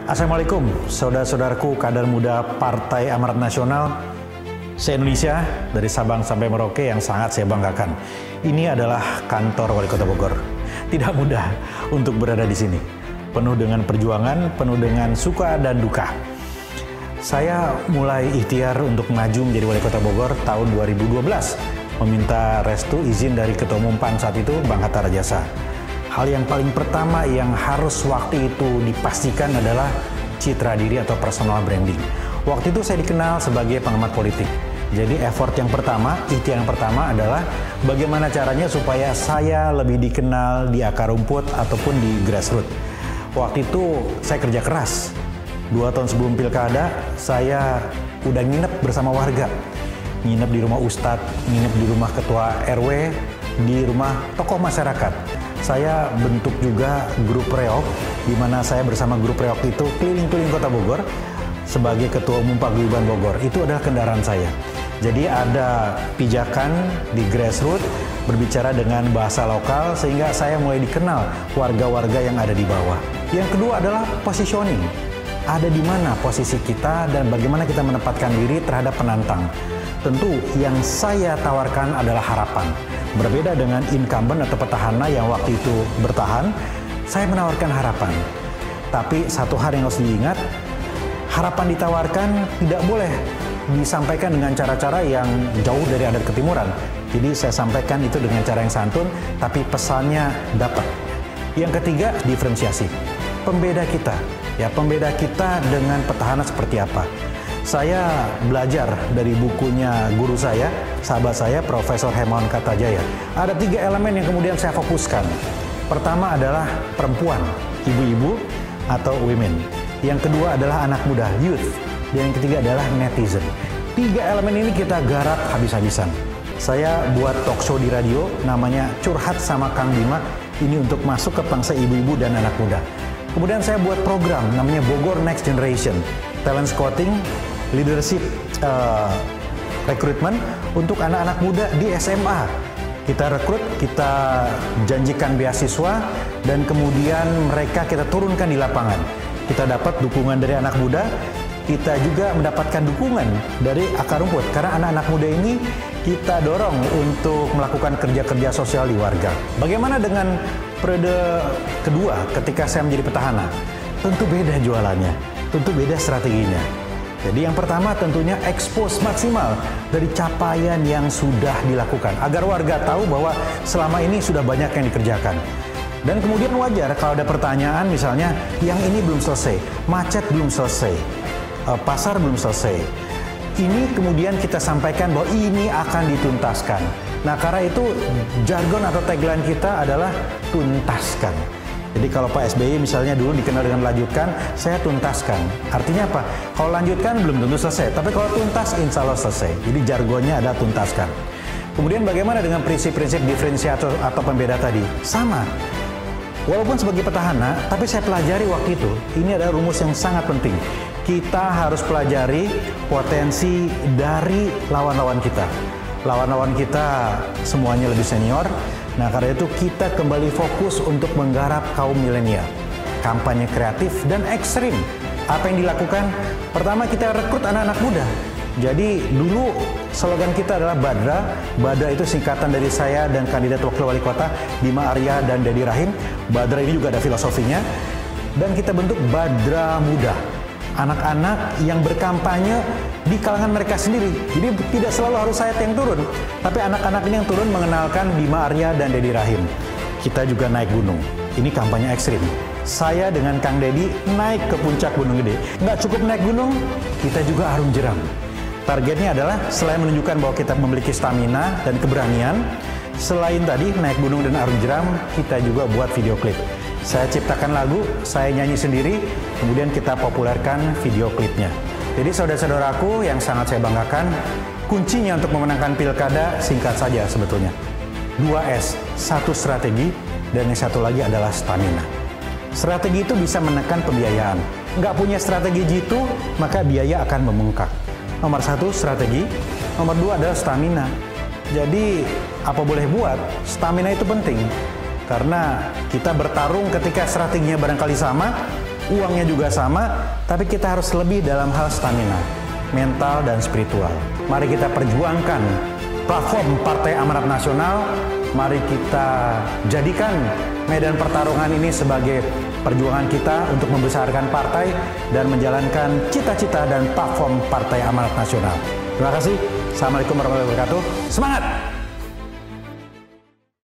Assalamualaikum, saudara-saudaraku kader muda Partai Amanat Nasional se-Indonesia dari Sabang sampai Merauke yang sangat saya banggakan. Ini adalah kantor Wali Kota Bogor. Tidak mudah untuk berada di sini. Penuh dengan perjuangan, penuh dengan suka dan duka. Saya mulai ikhtiar untuk maju menjadi Wali Kota Bogor tahun 2012. Meminta restu izin dari Ketua Umum PAN saat itu, Bang Hatta Rajasa. Hal yang paling pertama yang harus waktu itu dipastikan adalah citra diri atau personal branding. Waktu itu saya dikenal sebagai pengamat politik. Jadi effort yang pertama, ikhtiar yang pertama adalah bagaimana caranya supaya saya lebih dikenal di akar rumput ataupun di grassroots. Waktu itu saya kerja keras. 2 tahun sebelum pilkada, saya udah nginep bersama warga. Nginep di rumah ustadz, nginep di rumah ketua RW, di rumah tokoh masyarakat. Saya bentuk juga grup reok, di mana saya bersama grup reok itu keliling-keliling Kota Bogor sebagai Ketua Umum Paguyuban Bogor. Itu adalah kendaraan saya. Jadi ada pijakan di grassroots, berbicara dengan bahasa lokal, sehingga saya mulai dikenal warga-warga yang ada di bawah. Yang kedua adalah positioning. Ada di mana posisi kita dan bagaimana kita menempatkan diri terhadap penantang. Tentu yang saya tawarkan adalah harapan. Berbeda dengan incumbent atau petahana yang waktu itu bertahan, saya menawarkan harapan. Tapi satu hal yang harus diingat, harapan ditawarkan tidak boleh disampaikan dengan cara-cara yang jauh dari adat ketimuran. Jadi saya sampaikan itu dengan cara yang santun, tapi pesannya dapat. Yang ketiga, diferensiasi. Pembeda kita dengan petahana seperti apa. Saya belajar dari bukunya guru saya, sahabat saya, Profesor Hermawan Kartajaya. Ada 3 elemen yang kemudian saya fokuskan. Pertama adalah perempuan, ibu-ibu atau women. Yang kedua adalah anak muda, youth. Dan yang ketiga adalah netizen. 3 elemen ini kita garap habis-habisan. Saya buat talk show di radio, namanya Curhat sama Kang Bima. Ini untuk masuk ke bangsa ibu-ibu dan anak muda. Kemudian saya buat program, namanya Bogor Next Generation. Talent scouting, leadership recruitment untuk anak-anak muda di SMA. Kita rekrut, kita janjikan beasiswa, dan kemudian mereka kita turunkan di lapangan. Kita dapat dukungan dari anak muda, kita juga mendapatkan dukungan dari akar rumput. Karena anak-anak muda ini kita dorong untuk melakukan kerja-kerja sosial di warga. Bagaimana dengan periode kedua ketika saya menjadi petahana? Tentu beda jualannya, tentu beda strateginya. Jadi yang pertama tentunya expose maksimal dari capaian yang sudah dilakukan agar warga tahu bahwa selama ini sudah banyak yang dikerjakan. Dan kemudian wajar kalau ada pertanyaan misalnya yang ini belum selesai, macet belum selesai, pasar belum selesai. Ini kemudian kita sampaikan bahwa ini akan dituntaskan. Nah, karena itu jargon atau tagline kita adalah tuntaskan. Jadi kalau Pak SBY misalnya dulu dikenal dengan lanjutkan, saya tuntaskan. Artinya apa? Kalau lanjutkan belum tentu selesai, tapi kalau tuntas insya Allah selesai. Jadi jargonnya ada tuntaskan. Kemudian bagaimana dengan prinsip-prinsip diferensiator atau pembeda tadi? Sama. Walaupun sebagai petahana, tapi saya pelajari waktu itu, ini adalah rumus yang sangat penting. Kita harus pelajari potensi dari lawan-lawan kita. Lawan-lawan kita semuanya lebih senior. Nah, karena itu kita kembali fokus untuk menggarap kaum milenial. Kampanye kreatif dan ekstrim. Apa yang dilakukan? Pertama, kita rekrut anak-anak muda. Jadi dulu slogan kita adalah Badra. Badra itu singkatan dari saya dan kandidat wakil wali kota Bima Arya dan Dedi Rahim. Badra ini juga ada filosofinya. Dan kita bentuk Badra Muda. Anak-anak yang berkampanye di kalangan mereka sendiri. Jadi tidak selalu harus saya yang turun, tapi anak-anak ini yang turun mengenalkan Bima Arya dan Dedi Rahim. Kita juga naik gunung. Ini kampanye ekstrim. Saya dengan Kang Dedi naik ke puncak Gunung Gede. Nggak cukup naik gunung, kita juga arung jeram. Targetnya adalah selain menunjukkan bahwa kita memiliki stamina dan keberanian, selain tadi naik gunung dan arung jeram, kita juga buat video klip. Saya ciptakan lagu, saya nyanyi sendiri, kemudian kita populerkan video klipnya. Jadi saudara-saudaraku yang sangat saya banggakan, kuncinya untuk memenangkan pilkada singkat saja sebetulnya. 2S, 1 strategi, dan yang satu lagi adalah stamina. Strategi itu bisa menekan pembiayaan. Nggak punya strategi jitu, maka biaya akan membengkak. Nomor 1 strategi, nomor 2 adalah stamina. Jadi apa boleh buat, stamina itu penting. Karena kita bertarung ketika strateginya barangkali sama, uangnya juga sama, tapi kita harus lebih dalam hal stamina, mental dan spiritual. Mari kita perjuangkan platform Partai Amanat Nasional. Mari kita jadikan medan pertarungan ini sebagai perjuangan kita untuk membesarkan partai dan menjalankan cita-cita dan platform Partai Amanat Nasional. Terima kasih. Assalamualaikum warahmatullahi wabarakatuh. Semangat!